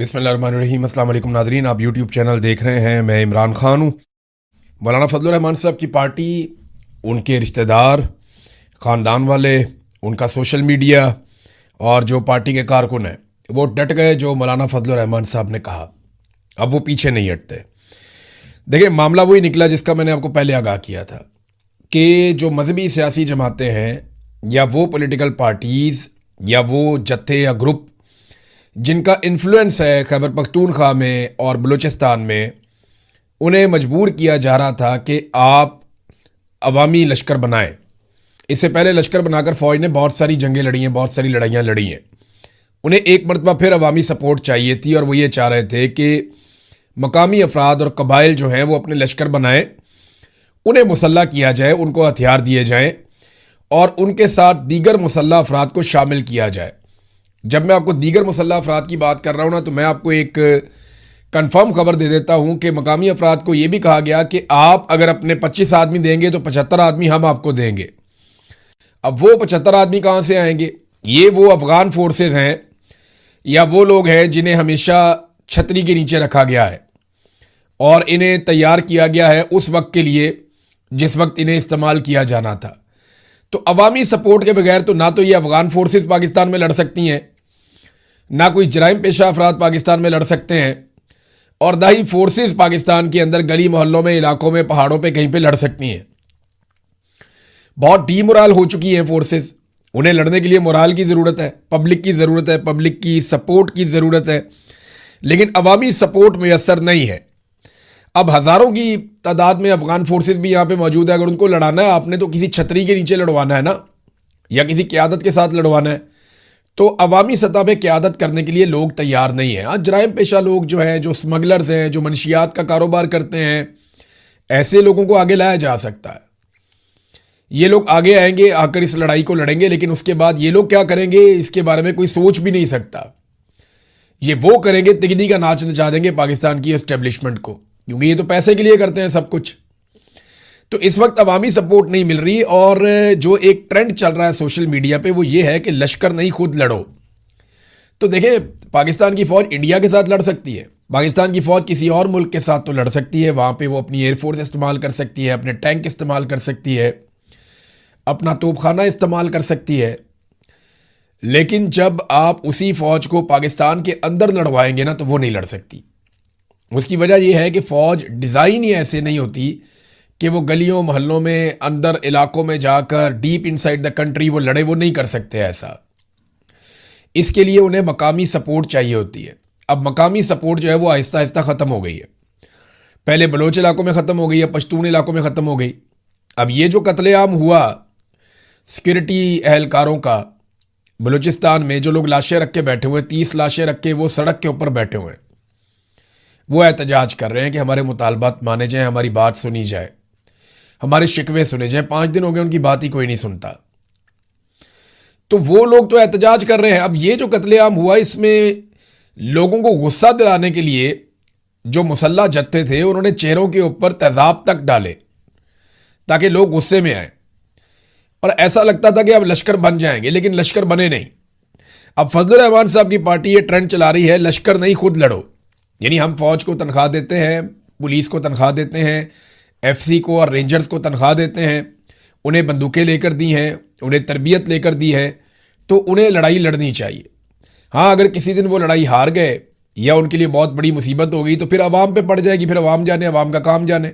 बिस्मिल्लाहिर्रहमानिर्रहीम। अस्सलाम वालेकुम नाज़रीन, आप यूट्यूब चैनल देख रहे हैं। मैं इमरान ख़ान हूँ। मौलाना फजलुर रहमान साहब की पार्टी, उनके रिश्तेदार, ख़ानदान वाले, उनका सोशल मीडिया और जो पार्टी के कारकुन हैं वो डट गए जो मौलाना फजलुर रहमान साहब ने कहा। अब वो पीछे नहीं हटते। देखिए, मामला वही निकला जिसका मैंने आपको पहले आगाह किया था कि जो मजहबी सियासी जमातें हैं या वो पॉलिटिकल पार्टीज़ या वो जत्थे या ग्रुप जिनका इन्फ्लुएंस है खैबर पख्तूनख्वा में और बलूचिस्तान में, उन्हें मजबूर किया जा रहा था कि आप अवामी लश्कर बनाएं। इससे पहले लश्कर बनाकर फ़ौज ने बहुत सारी जंगें लड़ी हैं, बहुत सारी लड़ाइयाँ लड़ी हैं। उन्हें एक मरतबा फिर अवामी सपोर्ट चाहिए थी और वो ये चाह रहे थे कि मकामी अफराद और कबाइल जो हैं वो अपने लश्कर बनाएं, उन्हें मुसल्ला किया जाए, उनको हथियार दिए जाएँ और उनके साथ दीगर मुसल्ला अफराद को शामिल किया जाए। जब मैं आपको दीगर मुसल्ला अफराद की बात कर रहा हूँ ना, तो मैं आपको एक कंफर्म खबर दे देता हूँ कि मकामी अफराद को ये भी कहा गया कि आप अगर अपने 25 आदमी देंगे तो 75 आदमी हम आपको देंगे। अब वो 75 आदमी कहाँ से आएंगे? ये वो अफ़गान फोर्सेस हैं या वो लोग हैं जिन्हें हमेशा छतरी के नीचे रखा गया है और इन्हें तैयार किया गया है उस वक्त के लिए जिस वक्त इन्हें इस्तेमाल किया जाना था। तो अवामी सपोर्ट के बगैर तो ना तो ये अफ़गान फोर्सेस पाकिस्तान में लड़ सकती हैं, ना कोई जराइम पेशा अफराद पाकिस्तान में लड़ सकते हैं, और ना ही फोर्सेस पाकिस्तान के अंदर गली मोहल्लों में, इलाकों में, पहाड़ों पे कहीं पे लड़ सकती हैं। बहुत डीमोरल हो चुकी हैं फोर्सेस। उन्हें लड़ने के लिए मोराल की ज़रूरत है, पब्लिक की ज़रूरत है, पब्लिक की सपोर्ट की ज़रूरत है, लेकिन अवामी सपोर्ट मैसर नहीं है। अब हज़ारों की तादाद में अफ़गान फोर्सेस भी यहाँ पे मौजूद है। अगर उनको लड़ाना है, आपने तो किसी छतरी के नीचे लड़वाना है ना, या किसी क़यादत के साथ लड़वाना है, तो अवामी सतह पे क़यादत करने के लिए लोग तैयार नहीं हैं। आज जराइम पेशा लोग जो हैं, जो स्मगलर्स हैं, जो मनशियात का कारोबार करते हैं, ऐसे लोगों को आगे लाया जा सकता है। ये लोग आगे आएंगे, आकर इस लड़ाई को लड़ेंगे, लेकिन उसके बाद ये लोग क्या करेंगे इसके बारे में कोई सोच भी नहीं सकता। ये वो करेंगे, तिगनी का नाच नचा देंगे पाकिस्तान की एस्टेब्लिशमेंट को, क्योंकि ये तो पैसे के लिए करते हैं सब कुछ। तो इस वक्त अवामी सपोर्ट नहीं मिल रही और जो एक ट्रेंड चल रहा है सोशल मीडिया पे वो ये है कि लश्कर नहीं, खुद लड़ो। तो देखें, पाकिस्तान की फ़ौज इंडिया के साथ लड़ सकती है, पाकिस्तान की फ़ौज किसी और मुल्क के साथ तो लड़ सकती है। वहाँ पे वो अपनी एयरफोर्स इस्तेमाल कर सकती है, अपने टैंक इस्तेमाल कर सकती है, अपना तोपखाना इस्तेमाल कर सकती है। लेकिन जब आप उसी फ़ौज को पाकिस्तान के अंदर लड़वाएंगे ना, तो वो नहीं लड़ सकती। उसकी वजह यह है कि फ़ौज डिज़ाइन ही ऐसे नहीं होती कि वो गलियों मोहल्लों में, अंदर इलाकों में जाकर डीप इनसाइड द कंट्री वो लड़े। वो नहीं कर सकते ऐसा। इसके लिए उन्हें मकामी सपोर्ट चाहिए होती है। अब मकामी सपोर्ट जो है वो आहिस्ता आहिस्ता ख़त्म हो गई है। पहले बलोच इलाकों में ख़त्म हो गई है, पश्तून इलाकों में ख़त्म हो गई। अब ये जो कत्लेआम हुआ सिक्योरिटी एहलकारों का बलूचिस्तान में, जो लोग लाशें रख के बैठे हुए हैं, 30 लाशें रख के वो सड़क के ऊपर बैठे हुए हैं, वो एहतजाज कर रहे हैं कि हमारे मुतालबात माने जाएं, हमारी बात सुनी जाए, हमारे शिकवे सुने जाए। 5 दिन हो गए उनकी बात ही कोई नहीं सुनता। तो वो लोग तो एहतजाज कर रहे हैं। अब ये जो कत्लेआम हुआ, इसमें लोगों को गुस्सा दिलाने के लिए जो मुसल्ला जत्थे थे उन्होंने चेहरों के ऊपर तेजाब तक डाले ताकि लोग गुस्से में आए, और ऐसा लगता था कि अब लश्कर बन जाएंगे, लेकिन लश्कर बने नहीं। अब फजलुर रहमान साहब की पार्टी ये ट्रेंड चला रही है, लश्कर नहीं, खुद लड़ो। यानी हम फौज को तनख्वाह देते हैं, पुलिस को तनख्वाह देते हैं, एफसी को और रेंजर्स को तनख्वाह देते हैं, उन्हें बंदूकें लेकर दी हैं, उन्हें तरबियत लेकर दी है, तो उन्हें लड़ाई लड़नी चाहिए। हाँ, अगर किसी दिन वो लड़ाई हार गए या उनके लिए बहुत बड़ी मुसीबत हो गई तो फिर अवाम पे पड़ जाएगी, फिर अवाम जाने, अवाम का काम जाने।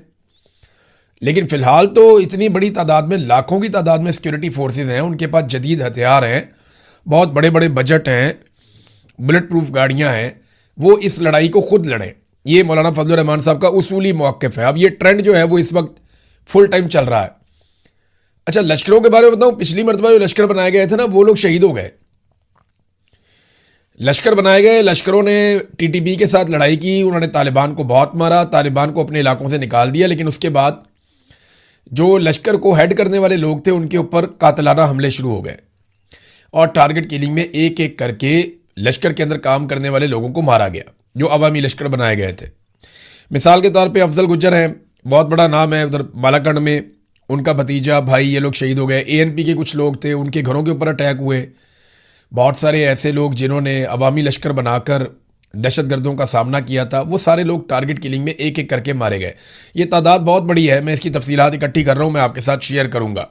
लेकिन फ़िलहाल तो इतनी बड़ी तादाद में, लाखों की तादाद में सिक्योरिटी फोर्सेज हैं, उनके पास जदीद हथियार हैं, बहुत बड़े बड़े बजट हैं, बुलेट प्रूफ गाड़ियाँ हैं, वो इस लड़ाई को खुद लड़ें। ये मौलाना फजलुर रहमान साहब का उसूली मौक़िफ़ है। अब ये ट्रेंड जो है वो इस वक्त फुल टाइम चल रहा है। अच्छा, लश्करों के बारे में बताऊं, पिछली मरतबा जो लश्कर बनाए गए थे ना, वो लोग शहीद हो गए। लश्कर बनाए गए, लश्करों ने टीटीपी के साथ लड़ाई की, उन्होंने तालिबान को बहुत मारा, तालिबान को अपने इलाकों से निकाल दिया, लेकिन उसके बाद जो लश्कर को हेड करने वाले लोग थे उनके ऊपर कातलाना हमले शुरू हो गए और टारगेट किलिंग में एक एक करके लश्कर के अंदर काम करने वाले लोगों को मारा गया जो अवामी लश्कर बनाए गए थे। मिसाल के तौर पे अफजल गुज्जर हैं, बहुत बड़ा नाम है उधर बालाकंड में, उनका भतीजा, भाई, ये लोग शहीद हो गए। एएनपी के कुछ लोग थे, उनके घरों के ऊपर अटैक हुए। बहुत सारे ऐसे लोग जिन्होंने अवामी लश्कर बनाकर दहशतगर्दों का सामना किया था, वो सारे लोग टारगेट किलिंग में एक एक करके मारे गए। ये तादाद बहुत बड़ी है, मैं इसकी तफसीलात इकट्ठी कर रहा हूँ, मैं आपके साथ शेयर करूँगा।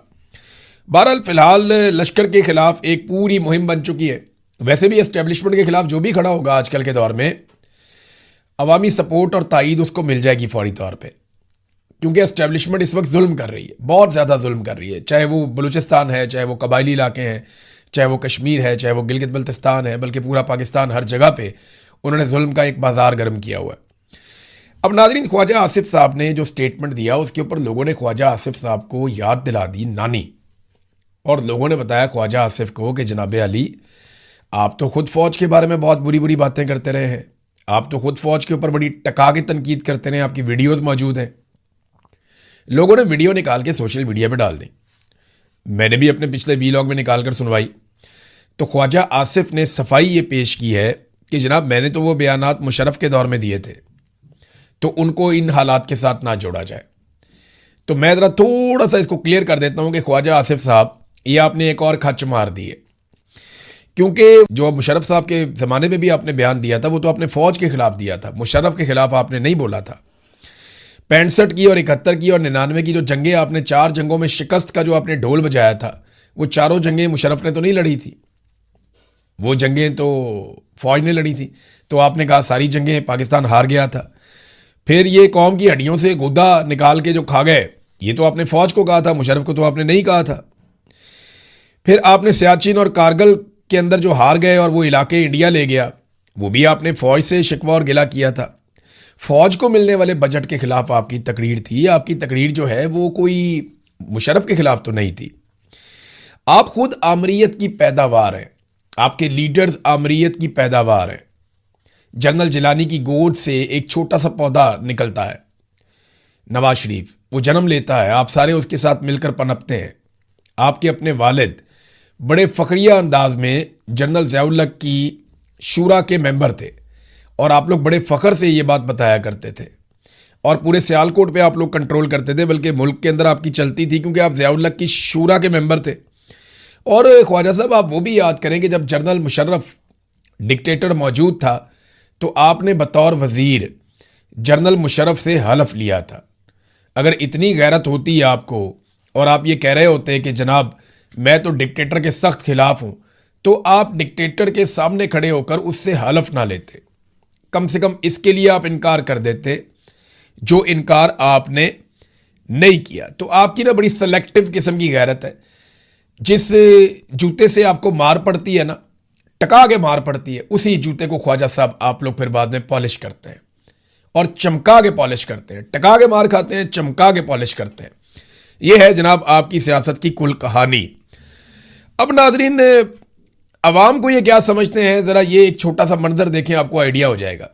बहरहाल फ़िलहाल लश्कर के खिलाफ एक पूरी मुहिम बन चुकी है। वैसे भी एस्टेब्लिशमेंट के खिलाफ जो भी खड़ा होगा आजकल के दौर में, अवामी सपोर्ट और तायीद उसको मिल जाएगी फौरी तौर पे, क्योंकि एस्टेब्लिशमेंट इस वक्त जुल्म कर रही है, बहुत ज़्यादा जुल्म कर रही है। चाहे वो बलूचिस्तान है, चाहे वो कबायली इलाके हैं, चाहे वो कश्मीर है, चाहे वो गिलगित बल्तिस्तान है, बल्कि पूरा पाकिस्तान, हर जगह पे उन्होंने जुल्म का एक बाजार गर्म किया हुआ है। अब नाज़रीन, ख्वाजा आसिफ साहब ने जो स्टेटमेंट दिया उसके ऊपर लोगों ने ख्वाजा आसिफ साहब को याद दिला दी नानी, और लोगों ने बताया ख्वाजा आसिफ को कि जनाब अली, आप तो खुद फ़ौज के बारे में बहुत बुरी बुरी बातें करते रहे हैं, आप तो खुद फ़ौज के ऊपर बड़ी टका के तनकीद करते रहे, आपकी वीडियोज़ मौजूद हैं। लोगों ने वीडियो निकाल के सोशल मीडिया पे डाल दी, मैंने भी अपने पिछले वीलॉग में निकाल कर सुनवाई। तो ख्वाजा आसिफ ने सफाई ये पेश की है कि जनाब, मैंने तो वो बयानात मुशर्रफ के दौर में दिए थे, तो उनको इन हालात के साथ ना जोड़ा जाए। तो मैं ज़रा थोड़ा सा इसको क्लियर कर देता हूँ कि ख्वाजा आसिफ साहब, ये आपने एक और खच मार दी है, क्योंकि जो मुशर्रफ साहब के ज़माने में भी आपने बयान दिया था वो तो आपने फ़ौज के ख़िलाफ़ दिया था, मुशर्रफ के ख़िलाफ़ आपने नहीं बोला था। 65 की और 71 की और 99 की जो जंगें आपने, 4 जंगों में शिकस्त का जो आपने ढोल बजाया था, वो चारों जंगें मुशर्रफ ने तो नहीं लड़ी थी, वो जंगें तो फ़ौज ने लड़ी थी। तो आपने कहा सारी जंगें पाकिस्तान हार गया था। फिर ये कौम की हड्डियों से गुदा निकाल के जो खा गए, ये तो आपने फ़ौज को कहा था, मुशर्रफ को तो आपने नहीं कहा था। फिर आपने सियाचिन और कारगिल के अंदर जो हार गए और वो इलाके इंडिया ले गया, वो भी आपने फ़ौज से शिकवा और गिला किया था। फ़ौज को मिलने वाले बजट के खिलाफ आपकी तकरीर थी। आपकी तकरीर जो है वो कोई मुशर्रफ के खिलाफ तो नहीं थी। आप खुद आमरीत की पैदावार हैं, आपके लीडर्स आमरीत की पैदावार हैं। जनरल जिलानी की गोद से एक छोटा सा पौधा निकलता है, नवाज शरीफ, वो जन्म लेता है, आप सारे उसके साथ मिलकर पनपते हैं। आपके अपने वालिद बड़े फ़ख्रिया अंदाज में जनरल ज़ियाउल हक की शूरा के मेंबर थे, और आप लोग बड़े फ़ख्र से ये बात बताया करते थे, और पूरे सियालकोट पे आप लोग कंट्रोल करते थे, बल्कि मुल्क के अंदर आपकी चलती थी, क्योंकि आप ज़ियाउल हक की शूरा के मेंबर थे। और ख्वाजा साहब, आप वो भी याद करें कि जब जनरल मुशर्रफ डिक्टेटर मौजूद था, तो आपने बतौर वज़ीर जनरल मुशर्रफ से हलफ लिया था। अगर इतनी गैरत होती है आपको, और आप ये कह रहे होते कि जनाब मैं तो डिक्टेटर के सख्त खिलाफ हूं, तो आप डिक्टेटर के सामने खड़े होकर उससे हलफ ना लेते, कम से कम इसके लिए आप इनकार कर देते, जो इनकार आपने नहीं किया। तो आपकी ना बड़ी सेलेक्टिव किस्म की गैरत है। जिस जूते से आपको मार पड़ती है ना, टका के मार पड़ती है, उसी जूते को ख्वाजा साहब आप लोग फिर बाद में पॉलिश करते हैं, और चमका के पॉलिश करते हैं। टका के मार खाते हैं, चमका के पॉलिश करते हैं। यह है जनाब आपकी सियासत की कुल कहानी। अब नाजरीन, अवाम को ये क्या समझते हैं, ज़रा ये एक छोटा सा मंजर देखें, आपको आइडिया हो जाएगा।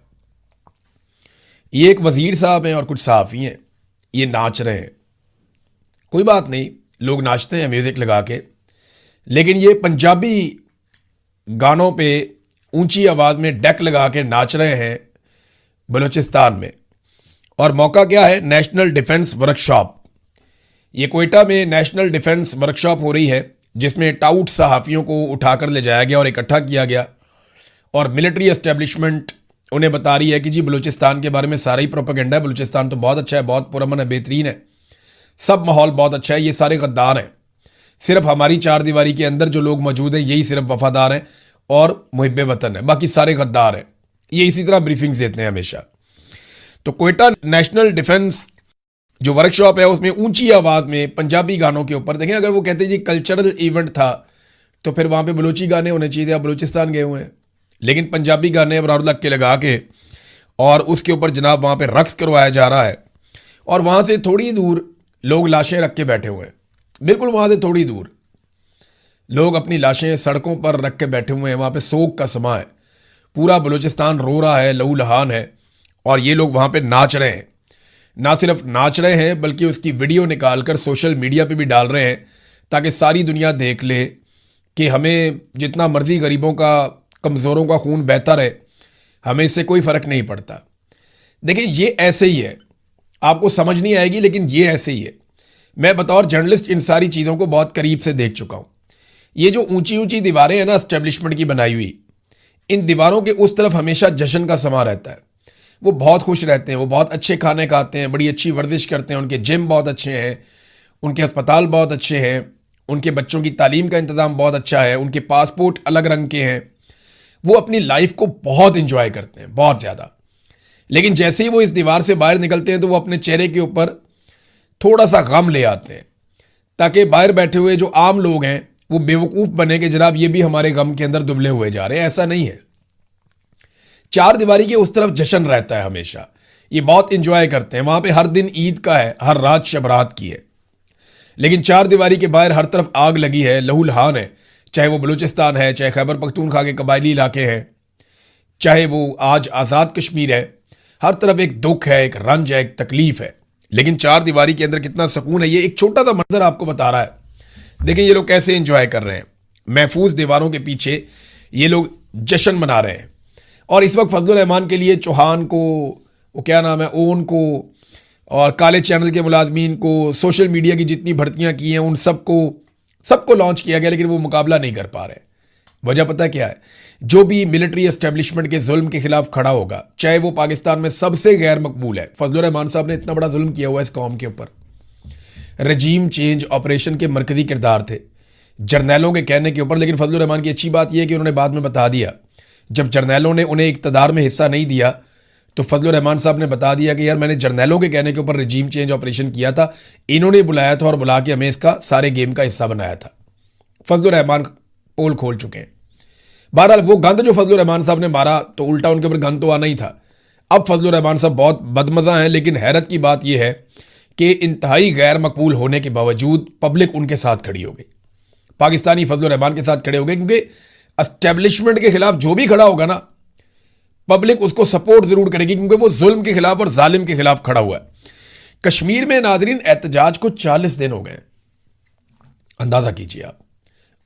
ये एक वजीर साहब हैं और कुछ सहाफ़ी हैं, ये नाच रहे हैं। कोई बात नहीं, लोग नाचते हैं म्यूज़िक लगा के, लेकिन ये पंजाबी गानों पे ऊंची आवाज़ में डेक लगा के नाच रहे हैं बलूचिस्तान में। और मौका क्या है, नेशनल डिफेंस वर्कशॉप। ये कोयटा में नेशनल डिफेंस वर्कशॉप हो रही है, जिसमें टाउट सहाफ़ियों को उठाकर ले जाया गया और इकट्ठा किया गया, और मिलिट्री एस्टेब्लिशमेंट उन्हें बता रही है कि जी बलूचिस्तान के बारे में सारा ही प्रोपेगेंडा है, बलूचिस्तान तो बहुत अच्छा है, बहुत पुरअमन है, बेहतरीन है, सब माहौल बहुत अच्छा है, ये सारे गद्दार हैं। सिर्फ हमारी चार दीवारी के अंदर जो लोग मौजूद हैं यही सिर्फ वफादार हैं और मुहिब्बे वतन है, बाकी सारे गद्दार हैं। ये इसी तरह ब्रीफिंग्स देते हैं हमेशा। तो कोयटा नेशनल डिफेंस जो वर्कशॉप है, उसमें ऊंची आवाज़ में पंजाबी गानों के ऊपर, देखें, अगर वो कहते जी कल्चरल इवेंट था तो फिर वहाँ पे बलूची गाने होने चाहिए, आप बलूचिस्तान गए हुए हैं, लेकिन पंजाबी गाने अब लग के लगा के और उसके ऊपर जनाब वहाँ पे रक्स करवाया जा रहा है। और वहाँ से थोड़ी दूर लोग लाशें रख के बैठे हुए हैं, बिल्कुल वहाँ से थोड़ी दूर लोग अपनी लाशें सड़कों पर रख के बैठे हुए हैं। वहाँ पे सोग का समा है, पूरा बलूचिस्तान रो रहा है, लहू लहान है, और ये लोग वहाँ पे नाच रहे हैं। ना सिर्फ नाच रहे हैं बल्कि उसकी वीडियो निकाल कर सोशल मीडिया पे भी डाल रहे हैं, ताकि सारी दुनिया देख ले कि हमें जितना मर्जी गरीबों का, कमज़ोरों का खून बहता रहे, हमें इससे कोई फ़र्क नहीं पड़ता। देखिए, ये ऐसे ही है, आपको समझ नहीं आएगी, लेकिन ये ऐसे ही है। मैं बतौर जर्नलिस्ट इन सारी चीज़ों को बहुत करीब से देख चुका हूँ। ये जो ऊंची ऊंची दीवारें हैं ना एस्टेब्लिशमेंट की बनाई हुई, इन दीवारों के उस तरफ हमेशा जश्न का समा रहता है। वो बहुत खुश रहते हैं, वो बहुत अच्छे खाने खाते हैं, बड़ी अच्छी वर्जिश करते हैं, उनके जिम बहुत अच्छे हैं, उनके अस्पताल बहुत अच्छे हैं, उनके बच्चों की तालीम का इंतज़ाम बहुत अच्छा है, उनके पासपोर्ट अलग रंग के हैं। वो अपनी लाइफ को बहुत इंजॉय करते हैं, बहुत ज़्यादा। लेकिन जैसे ही वो इस दीवार से बाहर निकलते हैं तो वो अपने चेहरे के ऊपर थोड़ा सा गम ले आते हैं, ताकि बाहर बैठे हुए जो आम लोग हैं वो बेवकूफ़ बने कि जनाब ये भी हमारे गम के अंदर दुबले हुए जा रहे हैं। ऐसा नहीं है। चार दीवारी के उस तरफ जश्न रहता है हमेशा, ये बहुत इंजॉय करते हैं। वहाँ पे हर दिन ईद का है, हर रात शबरात की है। लेकिन चार दीवारी के बाहर हर तरफ आग लगी है, लहूलहान है। चाहे वो बलूचिस्तान है, चाहे खैबर पख्तूनख्वा के कबायली इलाके हैं, चाहे वो आज आज़ाद कश्मीर है, हर तरफ एक दुख है, एक रंज है, एक तकलीफ है। लेकिन चार दीवारी के अंदर कितना सुकून है, ये एक छोटा सा मंजर आपको बता रहा है। देखें ये लोग कैसे एंजॉय कर रहे हैं। महफूज दीवारों के पीछे ये लोग जश्न मना रहे हैं। और इस वक्त फजलुर रहमान के लिए चौहान को, वो क्या नाम है, ओन को, और काले चैनल के मुलाजमीन को, सोशल मीडिया की जितनी भर्तियां की हैं उन सबको लॉन्च किया गया, लेकिन वो मुकाबला नहीं कर पा रहे। वजह पता क्या है? जो भी मिलिट्री एस्टेब्लिशमेंट के जुल्म के खिलाफ खड़ा होगा, चाहे वो पाकिस्तान में सबसे गैर मकबूल है। फजलुर रहमान साहब ने इतना बड़ा जुल्म किया हुआ है इस कौम के ऊपर। रजीम चेंज ऑपरेशन के मरकजी किरदार थे जर्नैलों के कहने के ऊपर। लेकिन फजलुर रहमान की अच्छी बात यह है कि उन्होंने बाद में बता दिया, जब जर्नैलों ने उन्हें इक़्तिदार में हिस्सा नहीं दिया तो फजलुर रहमान साहब ने बता दिया कि यार मैंने जर्नैलों के कहने के ऊपर रजीम चेंज ऑपरेशन किया था, इन्होंने बुलाया था और बुला के हमें इसका सारे गेम का हिस्सा बनाया था। फजलुर रहमान पोल खोल चुके हैं। बहरहाल वो गंद जो फजलुर रहमान साहब ने मारा तो उल्टा उनके ऊपर गंद तो आना ही था। अब फजलुर रहमान साहब बहुत बदमज़ा हैं, लेकिन हैरत की बात यह है कि इंतहाई गैर मकबूल होने के बावजूद पब्लिक उनके साथ खड़ी हो गई। पाकिस्तानी फजलुर रहमान के साथ खड़े हो गए, क्योंकि एस्टेब्लिशमेंट के खिलाफ जो भी खड़ा होगा ना, पब्लिक उसको सपोर्ट जरूर करेगी, क्योंकि वो जुल्म के खिलाफ और जालिम के खिलाफ खड़ा हुआ है। कश्मीर में नाजरीन एहतजाज को 40 दिन हो गए, अंदाजा कीजिए आप,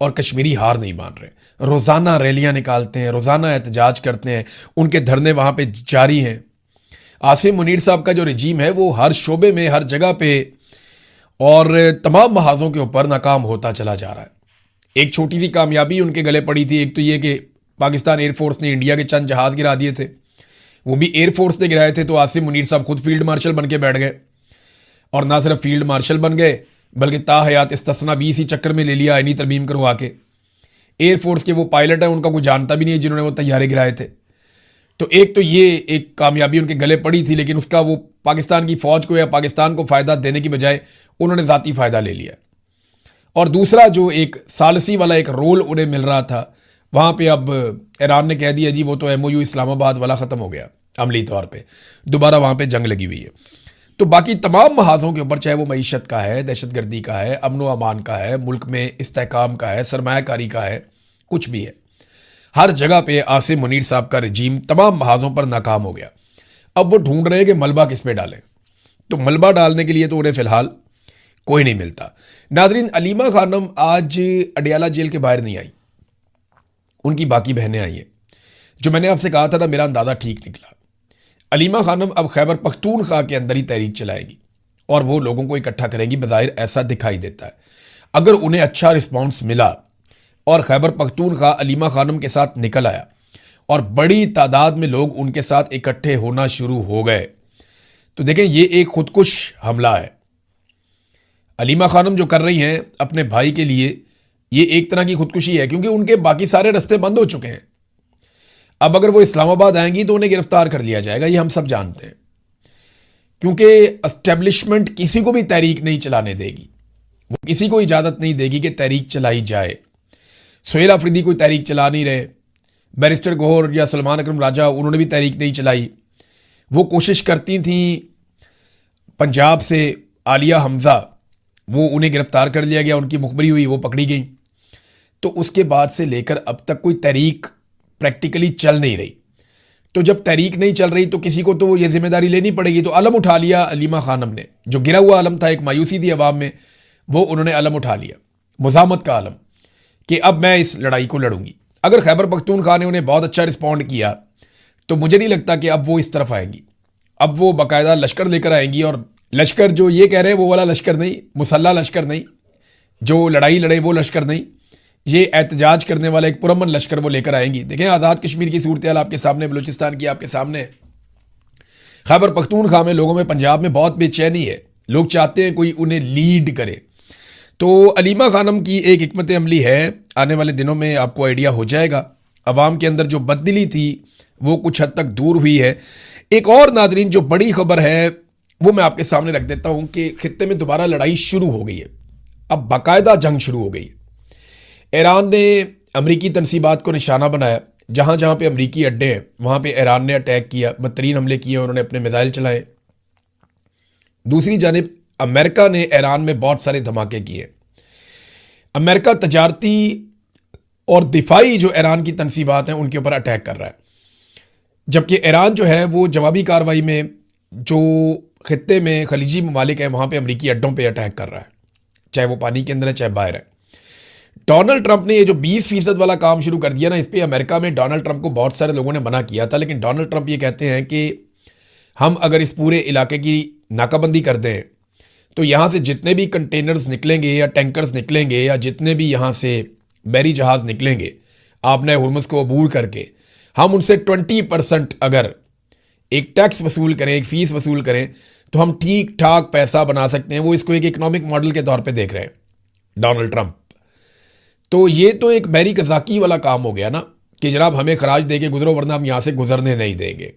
और कश्मीरी हार नहीं मान रहे। रोजाना रैलियां निकालते हैं, रोजाना एहतजाज करते हैं, उनके धरने वहां पे जारी हैं। आसिम मुनीर साहब का जो रजीम है वो हर शोबे में, हर जगह पे और तमाम महाजों के ऊपर नाकाम होता चला जा रहा है। एक छोटी सी कामयाबी उनके गले पड़ी थी। एक तो ये कि पाकिस्तान एयरफोर्स ने इंडिया के चंद जहाज गिरा दिए थे, वो भी एयरफोर्स ने गिराए थे। तो आसिम मुनीर साहब खुद फील्ड मार्शल बन के बैठ गए, और ना सिर्फ फील्ड मार्शल बन गए बल्कि ताहयात इस्तिस्ना भी इसी चक्कर में ले लिया, इन्हीं तरमीम करवा के। एयरफोर्स के वो पायलट हैं, उनका कोई जानता भी नहीं है जिन्होंने वो तैयारे गिराए थे। तो एक तो ये एक कामयाबी उनके गले पड़ी थी, लेकिन उसका वो पाकिस्तान की फ़ौज को या पाकिस्तान को फ़ायदा देने की बजाय उन्होंने ज़ाती फ़ायदा ले लिया। और दूसरा जो एक सालसी वाला एक रोल उन्हें मिल रहा था, वहाँ पे अब ईरान ने कह दिया जी वो तो MOU इस्लामाबाद वाला ख़त्म हो गया, अमली तौर पे दोबारा वहाँ पे जंग लगी हुई है। तो बाकी तमाम महाजों के ऊपर, चाहे वो मईशत का है, दहशतगर्दी का है, अमन व अमान का है, मुल्क में इस्तेहकाम का है, सरमायाकारी का है, कुछ भी है, हर जगह पे आसिम मुनीर साहब का रजीम तमाम महाजों पर नाकाम हो गया। अब वो ढूंढ रहे हैं कि मलबा किस पे डालें। तो मलबा डालने के लिए तो उन्हें फ़िलहाल कोई नहीं मिलता। नाजरीन, अलीमा खानम आज अडियाला जेल के बाहर नहीं आई, उनकी बाकी बहनें आई हैं। जो मैंने आपसे कहा था ना, मेरा अंदाज़ा ठीक निकला। अलीमा खानम अब खैबर पख्तूनख्वा के अंदर ही तहरीक चलाएगी और वो लोगों को इकट्ठा करेगी, बज़ाहिर ऐसा दिखाई देता है। अगर उन्हें अच्छा रिस्पॉन्स मिला और खैबर पख्तूनख्वा अलीमा खानम के साथ निकल आया और बड़ी तादाद में लोग उनके साथ इकट्ठे होना शुरू हो गए, तो देखें ये एक खुदकुश हमला है। अलीमा खानम जो कर रही हैं अपने भाई के लिए, ये एक तरह की खुदकुशी है, क्योंकि उनके बाकी सारे रास्ते बंद हो चुके हैं। अब अगर वो इस्लामाबाद आएंगी तो उन्हें गिरफ्तार कर लिया जाएगा, ये हम सब जानते हैं, क्योंकि एस्टेब्लिशमेंट किसी को भी तहरीक नहीं चलाने देगी। वो किसी को इजाज़त नहीं देगी कि तहरीक चलाई जाए। सुहेल अफरीदी कोई तहरीक चला नहीं रहे, बैरिस्टर गौहर या सलमान अकरम राजा उन्होंने भी तहरीक नहीं चलाई। वो कोशिश करती थी पंजाब से आलिया हमज़ा, वो उन्हें गिरफ्तार कर लिया गया, उनकी मुखबरी हुई, वो पकड़ी गई। तो उसके बाद से लेकर अब तक कोई तहरीक प्रैक्टिकली चल नहीं रही। तो जब तहरीक नहीं चल रही तो किसी को तो ये जिम्मेदारी लेनी पड़ेगी। तो अलम उठा लिया अलीमा खानम ने, जो गिरा हुआ अलम था, एक मायूसी थी अवाम में, वो उन्होंने अलम उठा लिया, मुज़ामत का अलम, कि अब मैं इस लड़ाई को लड़ूंगी। अगर खैबर पख्तूनख्वा ने उन्हें बहुत अच्छा रिस्पॉन्ड किया तो मुझे नहीं लगता कि अब वो इस तरफ आएंगी। अब वो बाकायदा लश्कर लेकर आएंगी, और लश्कर जो ये कह रहे हैं वो वाला लश्कर नहीं, मुसल्ला लश्कर नहीं, जो लड़ाई लड़े वो लश्कर नहीं, ये एहतजाज करने वाला एक पुरअमन लश्कर वो लेकर आएंगी। देखें आज़ाद कश्मीर की सूरत हाल आपके सामने, बलूचिस्तान की आपके सामने, खैबर पख्तूनख्वा में लोगों में, पंजाब में बहुत बेचैनी है। लोग चाहते हैं कोई उन्हें लीड करे। तो अलीमा खानम की एक हिकमत अमली है, आने वाले दिनों में आपको आइडिया हो जाएगा। अवाम के अंदर जो बददिली थी वो कुछ हद तक दूर हुई है। एक और नाजरीन जो बड़ी खबर है वो मैं आपके सामने रख देता हूं कि खित्ते में दोबारा लड़ाई शुरू हो गई है। अब बाकायदा जंग शुरू हो गई है। ईरान ने अमरीकी तनसीबात को निशाना बनाया। जहां जहां पे अमरीकी अड्डे हैं वहां पे ईरान ने अटैक किया, बदतरीन हमले किए, उन्होंने अपने मिसाइल चलाए। दूसरी जानिब अमेरिका ने ईरान में बहुत सारे धमाके किए। अमेरिका तजारती और दिफाई जो ईरान की तनसीबात हैं उनके ऊपर अटैक कर रहा है, जबकि ईरान जो है वो जवाबी कार्रवाई में जो खित्ते में खलीजी ममालिक हैं वहाँ पे अमरीकी अड्डों पे अटैक कर रहा है, चाहे वो पानी के अंदर है चाहे बाहर है। डोनाल्ड ट्रंप ने ये जो 20% वाला काम शुरू कर दिया ना, इस पर अमेरिका में डोनाल्ड ट्रंप को बहुत सारे लोगों ने मना किया था, लेकिन डोनाल्ड ट्रंप ये कहते हैं कि हम अगर इस पूरे इलाके की नाकाबंदी कर दें तो यहाँ से जितने भी कंटेनर्स निकलेंगे या टैंकर्स निकलेंगे या जितने भी यहाँ से बहरी जहाज़ निकलेंगे आपने हुर्मुज़ को अबूर करके, हम उनसे 20% अगर एक टैक्स वसूल करें, एक फ़ीस वसूल करें तो हम ठीक ठाक पैसा बना सकते हैं। वो इसको एक इकोनॉमिक मॉडल के तौर पे देख रहे हैं डोनाल्ड ट्रंप। तो ये तो एक बहरी कज़ाकी वाला काम हो गया ना कि जनाब हमें खराज दे के गुजरो वरना हम यहाँ से गुजरने नहीं देंगे।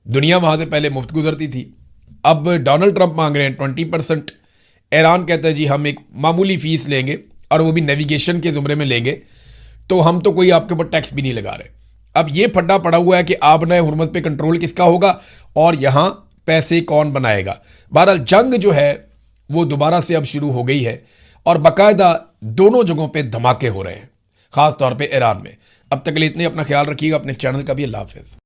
दुनिया वहाँ से पहले मुफ्त गुजरती थी, अब डोनाल्ड ट्रंप मांग रहे हैं 20%। ईरान कहता है जी हम एक मामूली फ़ीस लेंगे और वो भी नेविगेशन के ज़ुमरे में लेंगे, तो हम तो कोई आपके ऊपर टैक्स भी नहीं लगा रहे। अब ये फड्डा पड़ा हुआ है कि आबना हुर्मुज़ पे कंट्रोल किसका होगा और यहाँ पैसे कौन बनाएगा। बहरहाल जंग जो है वो दोबारा से अब शुरू हो गई है और बाकायदा दोनों जगहों पे धमाके हो रहे हैं, ख़ास तौर पे ईरान में। अब तक के लिए इतने, अपना ख्याल रखिएगा, अपने इस चैनल का भी। अल्लाह हाफ़िज़।